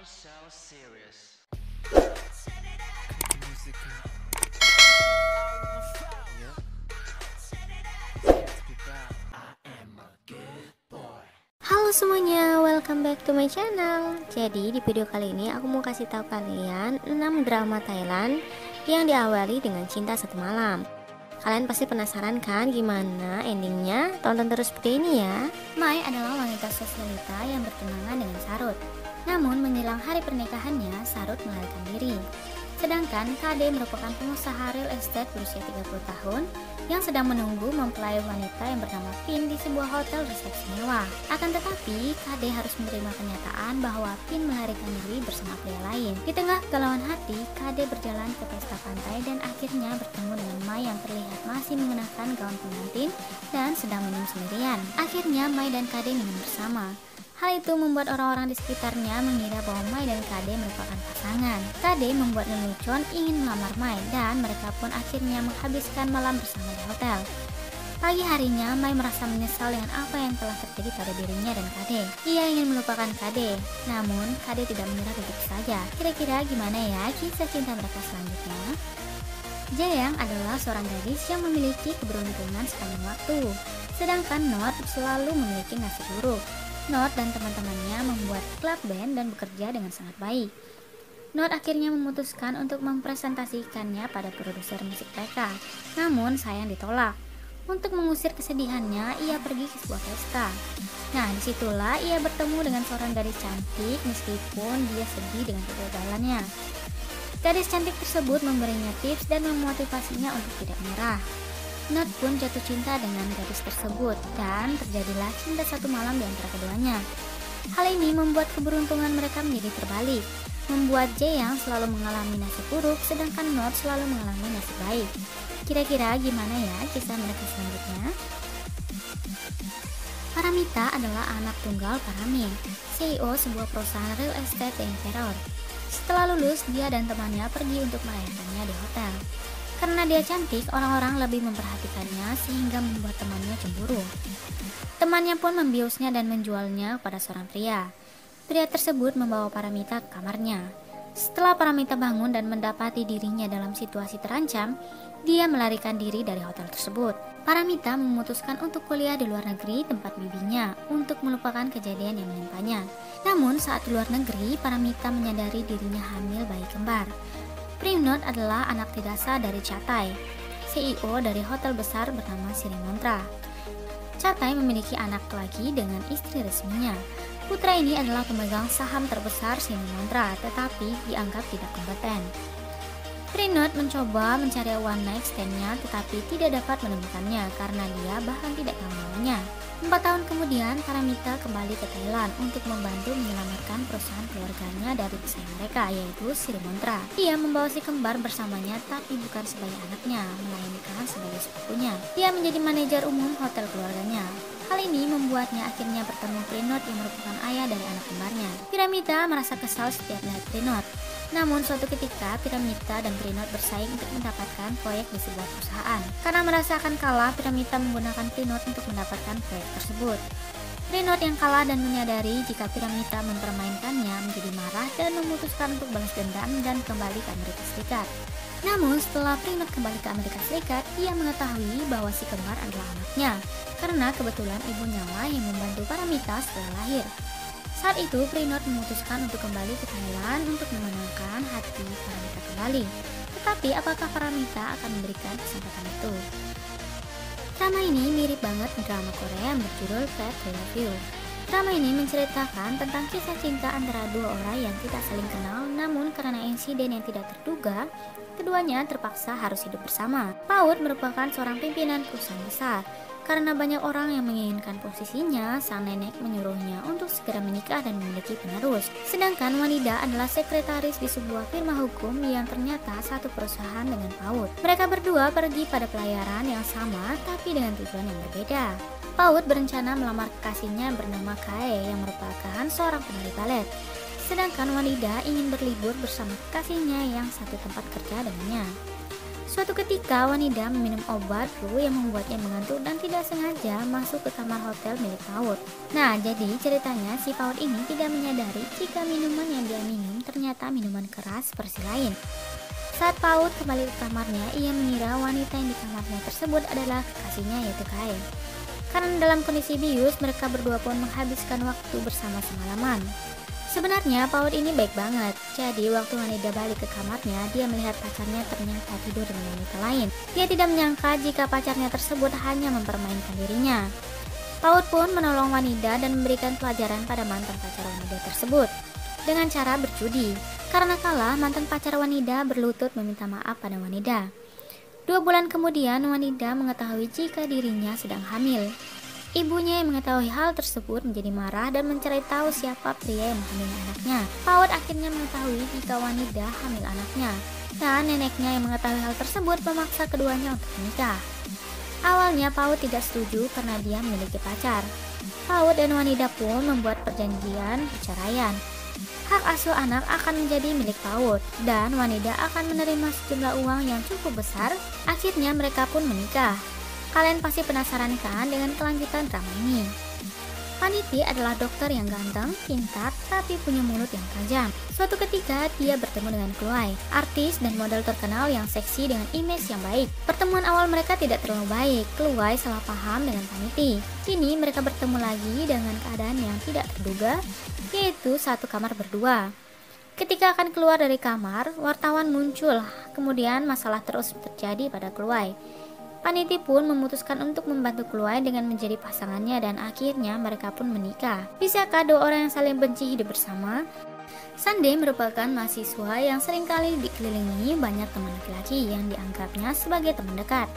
so serious. Halo semuanya, welcome back to my channel. Jadi di video kali ini aku mau kasih tahu kalian 6 drama Thailand yang diawali dengan cinta satu malam. Kalian pasti penasaran kan gimana endingnya? Tonton terus seperti ini ya. Mai adalah wanita sosialita yang bertunangan dengan Sarut. Namun menjelang hari pernikahannya, Sarut melarikan diri. Sedangkan KD merupakan pengusaha real estate berusia 30 tahun yang sedang menunggu mempelai wanita yang bernama Pin di sebuah hotel resepsi mewah. Akan tetapi, KD harus menerima kenyataan bahwa Pin melarikan diri bersama pria lain. Di tengah kegalauan hati, KD berjalan ke pesta pantai dan akhirnya bertemu dengan Mai yang terlihat masih mengenakan gaun pengantin dan sedang minum sendirian. Akhirnya Mai dan KD minum bersama. Hal itu membuat orang-orang di sekitarnya mengira bahwa Mai dan KD merupakan pasangan. KD membuat lelucon ingin melamar Mai dan mereka pun akhirnya menghabiskan malam bersama di hotel. Pagi harinya, Mai merasa menyesal dengan apa yang telah terjadi pada dirinya dan KD. Ia ingin melupakan KD, namun KD tidak menyerah begitu saja. Kira-kira gimana ya kisah cinta mereka selanjutnya? Jayang adalah seorang gadis yang memiliki keberuntungan sepanjang waktu, sedangkan Not selalu memiliki nasib buruk. Not dan teman-temannya membuat klub band dan bekerja dengan sangat baik. Not akhirnya memutuskan untuk mempresentasikannya pada produser musik mereka, namun sayang ditolak. Untuk mengusir kesedihannya, ia pergi ke sebuah pesta. Nah, disitulah ia bertemu dengan seorang gadis cantik meskipun dia sedih dengan kegagalannya. Gadis cantik tersebut memberinya tips dan memotivasinya untuk tidak menyerah. Not pun jatuh cinta dengan gadis tersebut dan terjadilah cinta satu malam di antara keduanya. Hal ini membuat keberuntungan mereka menjadi terbalik, membuat Jayang selalu mengalami nasib buruk sedangkan Not selalu mengalami nasib baik. Kira-kira gimana ya kisah mereka selanjutnya? Paramita adalah anak tunggal Paramin, CEO sebuah perusahaan real estate di Emperor. Setelah lulus, dia dan temannya pergi untuk merayakannya di hotel. Karena dia cantik, orang-orang lebih memperhatikannya sehingga membuat temannya cemburu. Temannya pun membiusnya dan menjualnya kepada seorang pria. Pria tersebut membawa Paramita ke kamarnya. Setelah Paramita bangun dan mendapati dirinya dalam situasi terancam, dia melarikan diri dari hotel tersebut. Paramita memutuskan untuk kuliah di luar negeri tempat bibinya untuk melupakan kejadian yang menimpanya. Namun saat di luar negeri, Paramita menyadari dirinya hamil bayi kembar. Primnot adalah anak tidasa dari Chatai, CEO dari hotel besar bernama Sri Mantra. Chatai memiliki anak lagi dengan istri resminya. Putra ini adalah pemegang saham terbesar Sri Mantra, tetapi dianggap tidak kompeten. Primnot mencoba mencari one night stand-nya tetapi tidak dapat menemukannya karena dia bahkan tidak tahu namanya. 4 tahun kemudian, Paramita kembali ke Thailand untuk membantu menyelamatkan perusahaan keluarganya dari pesaing mereka, yaitu Sri Mantra. Ia membawa si kembar bersamanya tapi bukan sebagai anaknya, melainkan sebagai sepupunya. Dia menjadi manajer umum hotel keluarganya. Hal ini membuatnya akhirnya bertemu Primnot yang merupakan ayah dari anak kembarnya. Piramita merasa kesal setiap melihat Primnot. Namun suatu ketika Piramita dan Primnot bersaing untuk mendapatkan proyek di sebuah perusahaan. Karena merasakan kalah, Piramita menggunakan Primnot untuk mendapatkan proyek tersebut. Primnot yang kalah dan menyadari jika Piramita mempermainkannya menjadi marah dan memutuskan untuk balas dendam dan kembali ke Amerika Serikat. Namun setelah Primnot kembali ke Amerika Serikat, ia mengetahui bahwa si kembar adalah anaknya karena kebetulan ibunya lah yang membantu Paramita setelah lahir. Saat itu, Primnot memutuskan untuk kembali ke Thailand untuk memenangkan hati Paramita kembali. Tetapi apakah Paramita akan memberikan kesempatan itu? Drama ini mirip banget drama Korea yang berjudul Fate to Love You. Drama ini menceritakan tentang kisah cinta antara dua orang yang tidak saling kenal, namun karena insiden yang tidak terduga, keduanya terpaksa harus hidup bersama. Paut merupakan seorang pimpinan perusahaan besar. Karena banyak orang yang menginginkan posisinya, sang nenek menyuruhnya untuk segera menikah dan memiliki penerus. Sedangkan Wanida adalah sekretaris di sebuah firma hukum yang ternyata satu perusahaan dengan Paut. Mereka berdua pergi pada pelayaran yang sama tapi dengan tujuan yang berbeda. Paut berencana melamar kekasihnya bernama Kae yang merupakan seorang penari balet. Sedangkan Wanida ingin berlibur bersama kekasihnya yang satu tempat kerja dengannya. Suatu ketika Wanida meminum obat flu yang membuatnya mengantuk dan tidak sengaja masuk ke kamar hotel milik PAUD. Nah, jadi ceritanya si PAUD ini tidak menyadari jika minuman yang dia minum ternyata minuman keras versi lain. Saat PAUD kembali ke kamarnya, ia mengira wanita yang di kamarnya tersebut adalah kekasihnya yaitu Kae. Karena dalam kondisi bius, mereka berdua pun menghabiskan waktu bersama semalaman. Sebenarnya PAUD ini baik banget, jadi waktu Wanida balik ke kamarnya, dia melihat pacarnya ternyata tidur dengan wanita lain. Dia tidak menyangka jika pacarnya tersebut hanya mempermainkan dirinya. PAUD pun menolong Wanida dan memberikan pelajaran pada mantan pacar Wanida tersebut dengan cara berjudi. Karena kalah, mantan pacar Wanida berlutut meminta maaf pada Wanida. 2 bulan kemudian, Wanida mengetahui jika dirinya sedang hamil. Ibunya yang mengetahui hal tersebut menjadi marah dan mencari tahu siapa pria yang menghamili anaknya. PAUD akhirnya mengetahui jika Wanida hamil anaknya, dan neneknya yang mengetahui hal tersebut memaksa keduanya untuk menikah. Awalnya PAUD tidak setuju karena dia memiliki pacar. PAUD dan Wanida pun membuat perjanjian perceraian. Hak asuh anak akan menjadi milik PAUD dan Wanida akan menerima sejumlah uang yang cukup besar. Akhirnya mereka pun menikah. Kalian pasti penasaran kan dengan kelanjutan drama ini? Vanity adalah dokter yang ganteng, pintar, tapi punya mulut yang tajam. Suatu ketika dia bertemu dengan Chloe, artis dan model terkenal yang seksi dengan image yang baik. Pertemuan awal mereka tidak terlalu baik. Chloe salah paham dengan Vanity. Kini mereka bertemu lagi dengan keadaan yang tidak terduga, yaitu satu kamar berdua. Ketika akan keluar dari kamar, wartawan muncul. Kemudian masalah terus terjadi pada Chloe. Vanity pun memutuskan untuk membantu Chloe dengan menjadi pasangannya dan akhirnya mereka pun menikah. Bisakah 2 orang yang saling benci hidup bersama? Sunday merupakan mahasiswa yang seringkali dikelilingi banyak teman laki-laki yang dianggapnya sebagai teman dekat.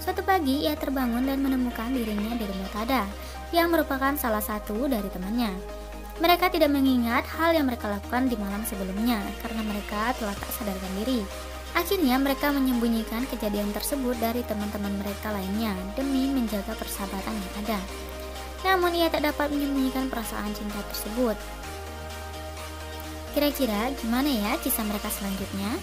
Suatu pagi ia terbangun dan menemukan dirinya di rumah Tada, yang merupakan salah satu dari temannya. Mereka tidak mengingat hal yang mereka lakukan di malam sebelumnya karena mereka telah tak sadarkan diri. Akhirnya mereka menyembunyikan kejadian tersebut dari teman-teman mereka lainnya demi menjaga persahabatan yang ada. Namun ia tak dapat menyembunyikan perasaan cinta tersebut. Kira-kira gimana ya kisah mereka selanjutnya?